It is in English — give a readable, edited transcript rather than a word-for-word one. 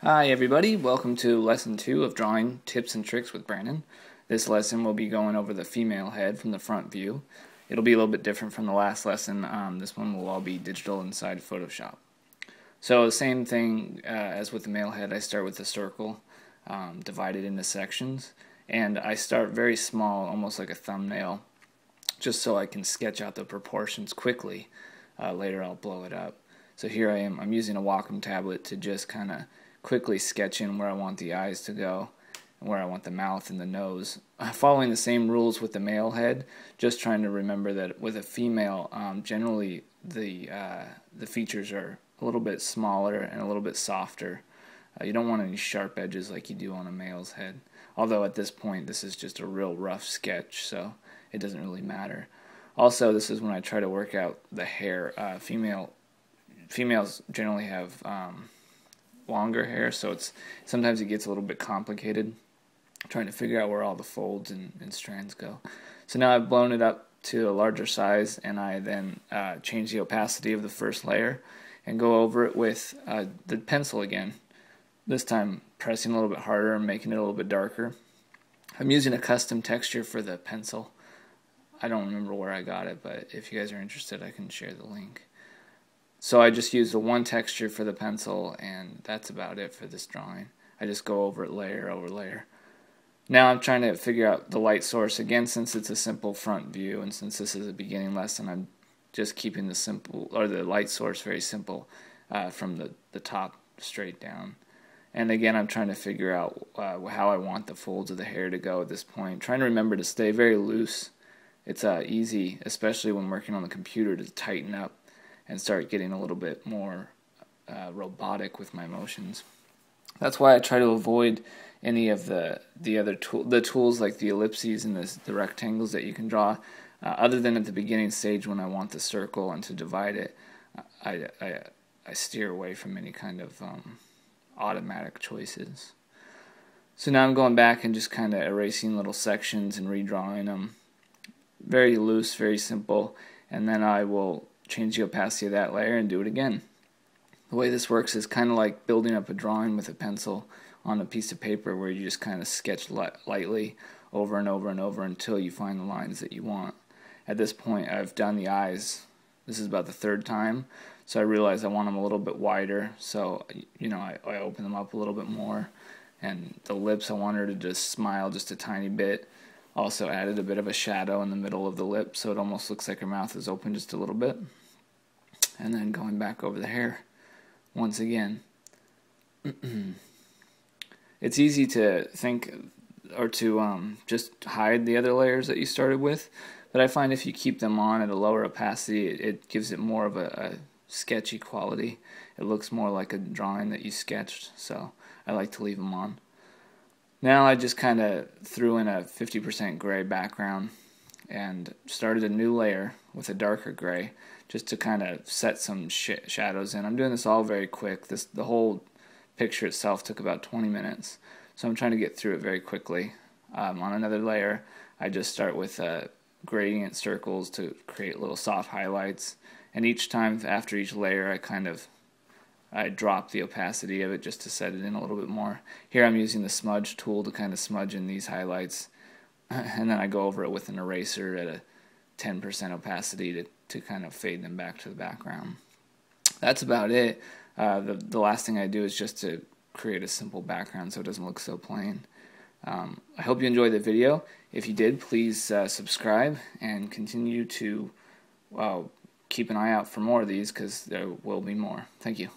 Hi everybody, welcome to lesson 2 of drawing tips and tricks with Brandon. This lesson we'll be going over the female head from the front view. It'll be a little bit different from the last lesson. This one will all be digital inside Photoshop. So the same thing as with the male head, I start with a circle divided into sections, and I start very small, almost like a thumbnail, just so I can sketch out the proportions quickly. Later I'll blow it up. So here I am, I'm using a Wacom tablet to just kind of quickly sketch in where I want the eyes to go and where I want the mouth and the nose. Following the same rules with the male head, just trying to remember that with a female, generally the features are a little bit smaller and a little bit softer. You don't want any sharp edges like you do on a male's head. Although at this point this is just a real rough sketch, so it doesn't really matter. Also, this is when I try to work out the hair. Females generally have longer hair, so sometimes it gets a little bit complicated trying to figure out where all the folds and strands go. So now I've blown it up to a larger size, and I then change the opacity of the first layer and go over it with the pencil again. This time pressing a little bit harder and making it a little bit darker. I'm using a custom texture for the pencil. I don't remember where I got it, but if you guys are interested, I can share the link. So I just use the one texture for the pencil, and that's about it for this drawing. I just go over it layer over layer. Now I'm trying to figure out the light source. Again, since it's a simple front view, and since this is a beginning lesson, I'm just keeping the light source very simple from the top straight down. And again, I'm trying to figure out how I want the folds of the hair to go at this point. Trying to remember to stay very loose. It's easy, especially when working on the computer, to tighten up and start getting a little bit more robotic with my motions. That's why I try to avoid any of the other tools like the ellipses and the rectangles that you can draw. Other than at the beginning stage when I want the circle and to divide it, I steer away from any kind of automatic choices. So now I'm going back and just kind of erasing little sections and redrawing them. Very loose, very simple, and then I will change the opacity of that layer and do it again. The way this works is kind of like building up a drawing with a pencil on a piece of paper, where you just kind of sketch lightly over and over and over until you find the lines that you want. At this point I've done the eyes. This is about the third time, so I realize I want them a little bit wider, so I open them up a little bit more. And the lips, I want her to just smile just a tiny bit. Also added a bit of a shadow in the middle of the lip, so it almost looks like her mouth is open just a little bit. And then going back over the hair once again. It's easy to think or to just hide the other layers that you started with, but I find if you keep them on at a lower opacity, it gives it more of a sketchy quality. It looks more like a drawing that you sketched, so I like to leave them on. Now I just kind of threw in a 50% gray background and started a new layer with a darker gray just to kind of set some shadows in. I'm doing this all very quick. The whole picture itself took about 20 minutes, so I'm trying to get through it very quickly. On another layer, I just start with gradient circles to create little soft highlights, and each time after each layer I drop the opacity of it just to set it in a little bit more. Here I'm using the smudge tool to kind of smudge in these highlights, and then I go over it with an eraser at a 10% opacity to kind of fade them back to the background. That's about it. The last thing I do is just to create a simple background so it doesn't look so plain. I hope you enjoyed the video. If you did, please subscribe and continue to keep an eye out for more of these, because there will be more. Thank you.